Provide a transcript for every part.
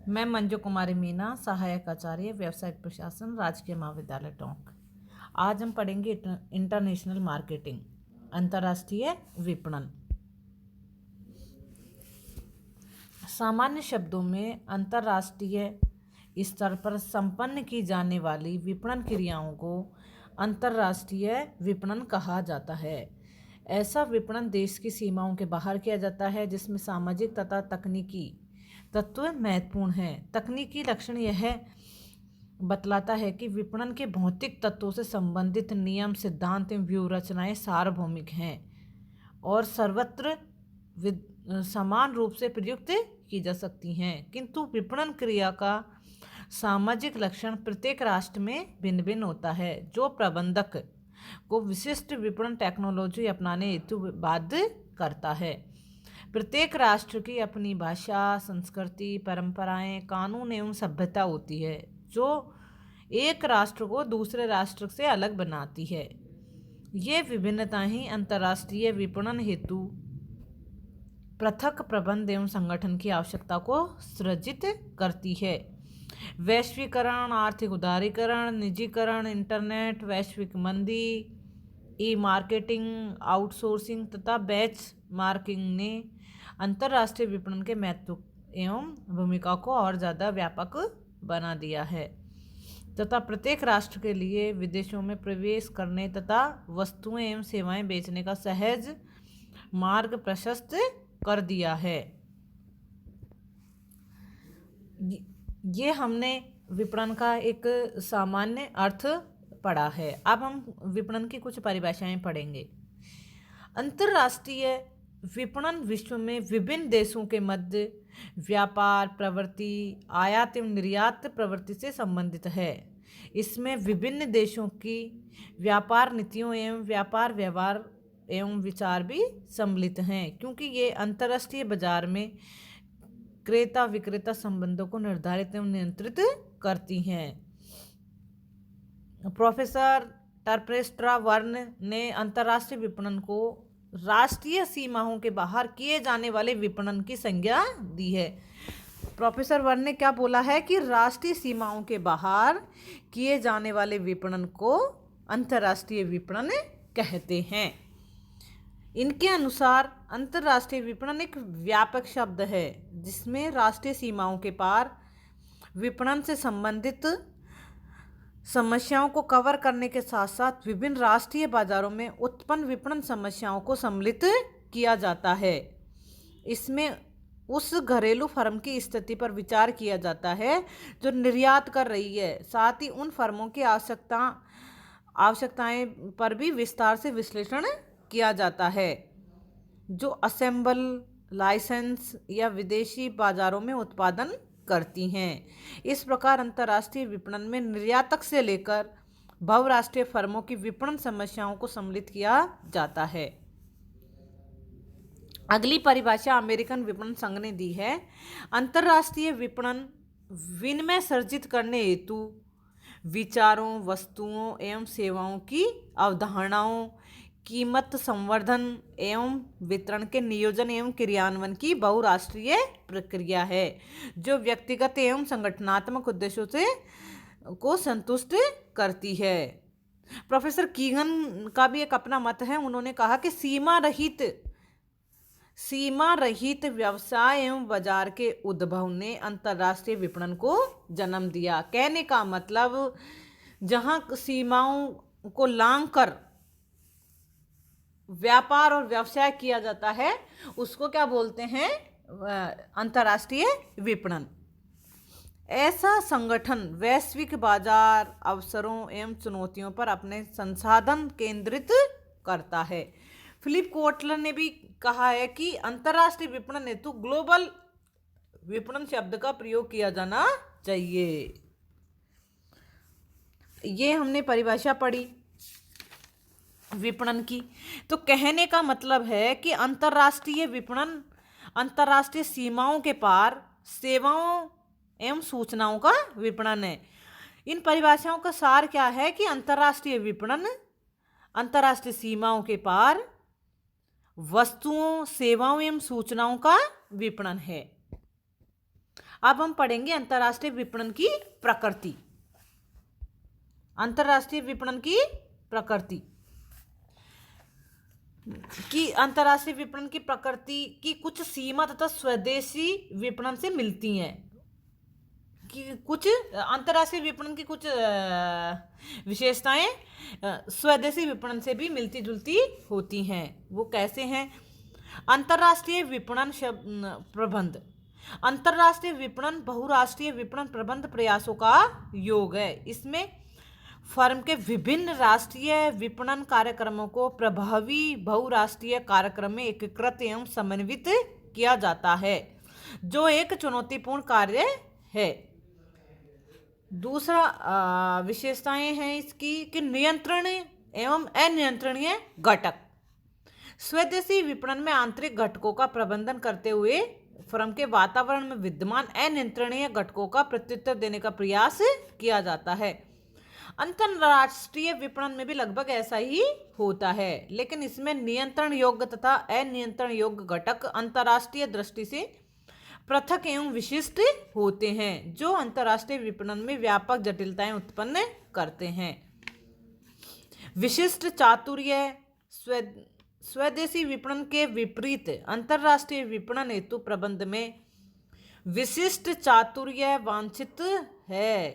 मैं मंजू कुमारी मीना, सहायक आचार्य व्यावसायिक प्रशासन, राजकीय महाविद्यालय टोंक। आज हम पढ़ेंगे इंटरनेशनल मार्केटिंग, अंतर्राष्ट्रीय विपणन। सामान्य शब्दों में अंतर्राष्ट्रीय स्तर पर संपन्न की जाने वाली विपणन क्रियाओं को अंतर्राष्ट्रीय विपणन कहा जाता है। ऐसा विपणन देश की सीमाओं के बाहर किया जाता है जिसमें सामाजिक तथा तकनीकी तत्व महत्वपूर्ण हैं। तकनीकी लक्षण यह बतलाता है कि विपणन के भौतिक तत्वों से संबंधित नियम, सिद्धांत एवं व्यूह रचनाएं सार्वभौमिक हैं और सर्वत्र समान रूप से प्रयुक्त की जा सकती हैं, किंतु विपणन क्रिया का सामाजिक लक्षण प्रत्येक राष्ट्र में भिन्न भिन्न होता है, जो प्रबंधक को विशिष्ट विपणन टेक्नोलॉजी अपनाने हेतु बाध्य करता है। प्रत्येक राष्ट्र की अपनी भाषा, संस्कृति, परंपराएं, कानून एवं सभ्यता होती है, जो एक राष्ट्र को दूसरे राष्ट्र से अलग बनाती है। ये विभिन्नता ही अंतर्राष्ट्रीय विपणन हेतु पृथक प्रबंध एवं संगठन की आवश्यकता को सृजित करती है। वैश्वीकरण, आर्थिक उदारीकरण, निजीकरण, इंटरनेट, वैश्विक मंदी, ई मार्केटिंग, आउटसोर्सिंग तथा बैच मार्किंग ने अंतर्राष्ट्रीय विपणन के महत्व एवं भूमिका को और ज़्यादा व्यापक बना दिया है तथा प्रत्येक राष्ट्र के लिए विदेशों में प्रवेश करने तथा वस्तुएं एवं सेवाएं बेचने का सहज मार्ग प्रशस्त कर दिया है। ये हमने विपणन का एक सामान्य अर्थ पढ़ा है। अब हम विपणन की कुछ परिभाषाएं पढ़ेंगे। अंतर्राष्ट्रीय विपणन विश्व में विभिन्न देशों के मध्य व्यापार प्रवृत्ति, आयात एवं निर्यात प्रवृत्ति से संबंधित है। इसमें विभिन्न देशों की व्यापार नीतियों एवं व्यापार व्यवहार एवं विचार भी सम्मिलित हैं, क्योंकि ये अंतर्राष्ट्रीय बाजार में क्रेता विक्रेता संबंधों को निर्धारित एवं नियंत्रित करती हैं। प्रोफेसर टर्प्रेस्ट्रा वर्न ने अंतर्राष्ट्रीय विपणन को राष्ट्रीय सीमाओं के बाहर किए जाने वाले विपणन की संज्ञा दी है। प्रोफेसर वर्न ने क्या बोला है कि राष्ट्रीय सीमाओं के बाहर किए जाने वाले विपणन को अंतर्राष्ट्रीय विपणन कहते हैं। इनके अनुसार अंतर्राष्ट्रीय विपणन एक व्यापक शब्द है जिसमें राष्ट्रीय सीमाओं के पार विपणन से संबंधित समस्याओं को कवर करने के साथ साथ विभिन्न राष्ट्रीय बाजारों में उत्पन्न विपणन समस्याओं को सम्मिलित किया जाता है। इसमें उस घरेलू फर्म की स्थिति पर विचार किया जाता है जो निर्यात कर रही है, साथ ही उन फर्मों की आवश्यकताएं पर भी विस्तार से विश्लेषण किया जाता है जो असेंबल, लाइसेंस या विदेशी बाजारों में उत्पादन करती हैं। इस प्रकार अंतर्राष्ट्रीय विपणन में निर्यातक से लेकर बहुराष्ट्रीय फर्मों की विपणन समस्याओं को सम्मिलित किया जाता है। अगली परिभाषा अमेरिकन विपणन संघ ने दी है। अंतर्राष्ट्रीय विपणन विनिमय सर्जित करने हेतु विचारों, वस्तुओं एवं सेवाओं की अवधारणाओं, कीमत संवर्धन एवं वितरण के नियोजन एवं क्रियान्वयन की बहुराष्ट्रीय प्रक्रिया है जो व्यक्तिगत एवं संगठनात्मक उद्देश्यों से को संतुष्ट करती है। प्रोफेसर कीगन का भी एक अपना मत है। उन्होंने कहा कि सीमा रहित व्यवसाय एवं बाजार के उद्भव ने अंतर्राष्ट्रीय विपणन को जन्म दिया। कहने का मतलब जहां सीमाओं को लांघकर व्यापार और व्यवसाय किया जाता है उसको क्या बोलते हैं? अंतर्राष्ट्रीय विपणन। ऐसा संगठन वैश्विक बाजार अवसरों एवं चुनौतियों पर अपने संसाधन केंद्रित करता है। फिलिप कोटलर ने भी कहा है कि अंतर्राष्ट्रीय विपणन हेतु ग्लोबल विपणन शब्द का प्रयोग किया जाना चाहिए। ये हमने परिभाषा पढ़ी विपणन की। तो कहने का मतलब है कि अंतर्राष्ट्रीय विपणन अंतर्राष्ट्रीय सीमाओं के पार सेवाओं एवं सूचनाओं का विपणन है। इन परिभाषाओं का सार क्या है कि अंतर्राष्ट्रीय विपणन अंतर्राष्ट्रीय सीमाओं के पार वस्तुओं, सेवाओं एवं सूचनाओं का विपणन है। अब हम पढ़ेंगे अंतर्राष्ट्रीय विपणन की प्रकृति। अंतर्राष्ट्रीय विपणन की प्रकृति अंतर्राष्ट्रीय विपणन की प्रकृति की कुछ सीमा तथा स्वदेशी विपणन से मिलती हैं। कि कुछ अंतर्राष्ट्रीय विपणन की कुछ विशेषताएं स्वदेशी विपणन से भी मिलती जुलती होती हैं। वो कैसे हैं? अंतर्राष्ट्रीय विपणन प्रबंध। अंतर्राष्ट्रीय विपणन बहुराष्ट्रीय विपणन प्रबंध प्रयासों का योग है। इसमें फर्म के विभिन्न राष्ट्रीय विपणन कार्यक्रमों को प्रभावी बहुराष्ट्रीय कार्यक्रम में एकीकृत एवं समन्वित किया जाता है, जो एक चुनौतीपूर्ण कार्य है। दूसरा विशेषताएं हैं इसकी कि नियंत्रण एवं अनियंत्रणीय घटक। स्वदेशी विपणन में आंतरिक घटकों का प्रबंधन करते हुए फर्म के वातावरण में विद्यमान अनियंत्रणीय घटकों का प्रत्युत्तर देने का प्रयास किया जाता है। अंतरराष्ट्रीय विपणन में भी लगभग ऐसा ही होता है, लेकिन इसमें नियंत्रण योग्य तथा अनियंत्रण योग्य घटक अंतरराष्ट्रीय दृष्टि से पृथक एवं विशिष्ट होते हैं, जो अंतरराष्ट्रीय विपणन में व्यापक जटिलताएं उत्पन्न करते हैं। विशिष्ट चातुर्य स्वदेशी विपणन के विपरीत अंतरराष्ट्रीय विपणन हेतु प्रबंध में विशिष्ट चातुर्य वांछित है।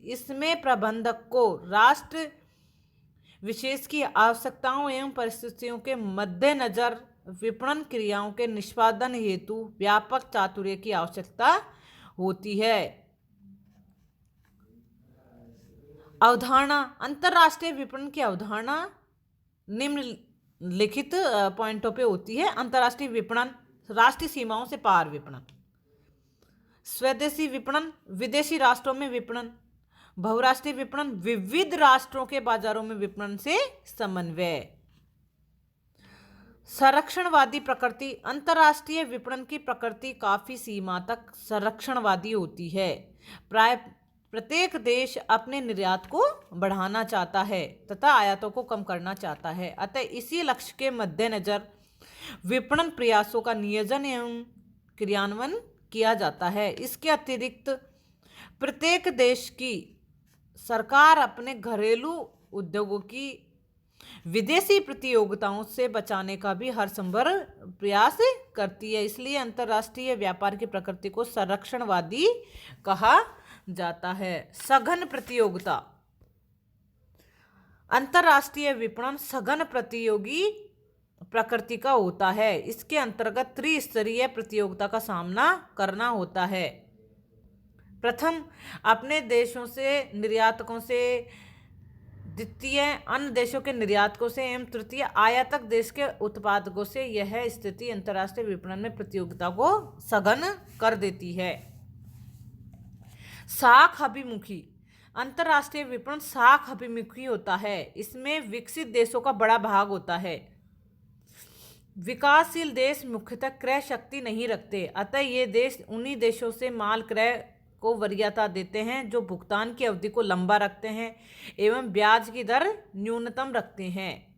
इसमें प्रबंधक को राष्ट्र विशेष की आवश्यकताओं एवं परिस्थितियों के मद्देनजर विपणन क्रियाओं के निष्पादन हेतु व्यापक चातुर्य की आवश्यकता होती है। अवधारणा। अंतरराष्ट्रीय विपणन की अवधारणा निम्नलिखित पॉइंटों पे होती है। अंतरराष्ट्रीय विपणन राष्ट्रीय सीमाओं से पार विपणन, स्वदेशी विपणन विदेशी राष्ट्रों में विपणन, बहुराष्ट्रीय विपणन विविध राष्ट्रों के बाजारों में विपणन से समन्वय। संरक्षणवादी प्रकृति। अंतरराष्ट्रीय विपणन की प्रकृति काफी सीमा तक संरक्षणवादी होती है। प्राय प्रत्येक देश अपने निर्यात को बढ़ाना चाहता है तथा आयातों को कम करना चाहता है। अतः इसी लक्ष्य के मद्देनजर विपणन प्रयासों का नियोजन एवं क्रियान्वयन किया जाता है। इसके अतिरिक्त प्रत्येक देश की सरकार अपने घरेलू उद्योगों की विदेशी प्रतियोगिताओं से बचाने का भी हर संभव प्रयास करती है। इसलिए अंतर्राष्ट्रीय व्यापार की प्रकृति को संरक्षणवादी कहा जाता है। सघन प्रतियोगिता। अंतर्राष्ट्रीय विपणन सघन प्रतियोगी प्रकृति का होता है। इसके अंतर्गत त्रिस्तरीय प्रतियोगिता का सामना करना होता है। प्रथम, अपने देशों से निर्यातकों से, द्वितीय अन्य देशों के निर्यातकों से एवं तृतीय आयातक देश के उत्पादकों से। यह स्थिति अंतर्राष्ट्रीय विपणन में प्रतियोगिता को सघन कर देती है। साख अभिमुखी। अंतर्राष्ट्रीय विपणन साख अभिमुखी होता है। इसमें विकसित देशों का बड़ा भाग होता है। विकासशील देश मुख्यतः क्रय शक्ति नहीं रखते, अतः ये देश उन्हीं देशों से माल क्रय को वरीयता देते हैं जो भुगतान की अवधि को लंबा रखते हैं एवं ब्याज की दर न्यूनतम रखते हैं।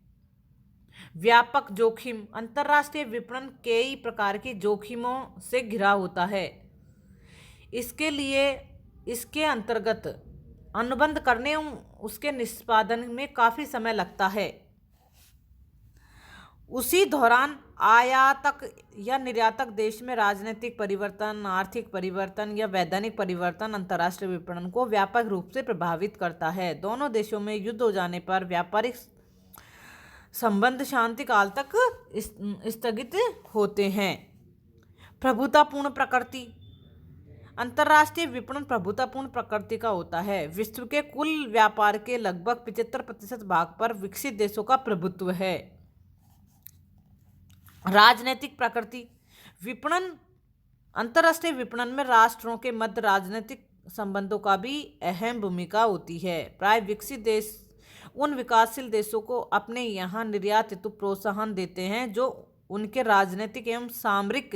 व्यापक जोखिम। अंतर्राष्ट्रीय विपणन कई प्रकार की जोखिमों से घिरा होता है। इसके लिए इसके अंतर्गत अनुबंध करने एवं उसके निष्पादन में काफ़ी समय लगता है। उसी दौरान आयातक या निर्यातक देश में राजनीतिक परिवर्तन, आर्थिक परिवर्तन या वैधानिक परिवर्तन अंतर्राष्ट्रीय विपणन को व्यापक रूप से प्रभावित करता है। दोनों देशों में युद्ध हो जाने पर व्यापारिक संबंध शांति काल तक स्थगित होते हैं। प्रभुतापूर्ण प्रकृति। अंतर्राष्ट्रीय विपणन प्रभुतापूर्ण प्रकृति का होता है। विश्व के कुल व्यापार के लगभग 75% भाग पर विकसित देशों का प्रभुत्व है। राजनीतिक प्रकृति। विपणन अंतर्राष्ट्रीय विपणन में राष्ट्रों के मध्य राजनीतिक संबंधों का भी अहम भूमिका होती है। प्राय विकसित देश उन विकासशील देशों को अपने यहाँ निर्यात हेतु प्रोत्साहन देते हैं जो उनके राजनीतिक एवं सामरिक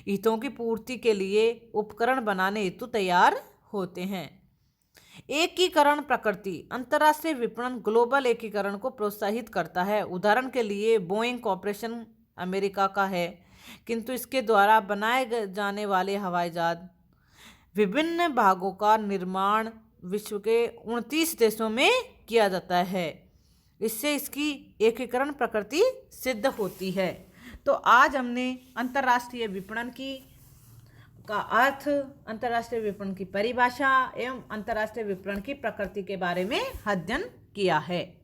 हितों की पूर्ति के लिए उपकरण बनाने हेतु तैयार होते हैं। एकीकरण प्रकृति। अंतर्राष्ट्रीय विपणन ग्लोबल एकीकरण को प्रोत्साहित करता है। उदाहरण के लिए बोइंग कॉर्पोरेशन अमेरिका का है, किंतु इसके द्वारा बनाए जाने वाले हवाई जहाज विभिन्न भागों का निर्माण विश्व के 29 देशों में किया जाता है। इससे इसकी एकीकरण प्रकृति सिद्ध होती है। तो आज हमने अंतर्राष्ट्रीय विपणन का अर्थ, अंतर्राष्ट्रीय विपणन की परिभाषा एवं अंतर्राष्ट्रीय विपणन की प्रकृति के बारे में अध्ययन किया है।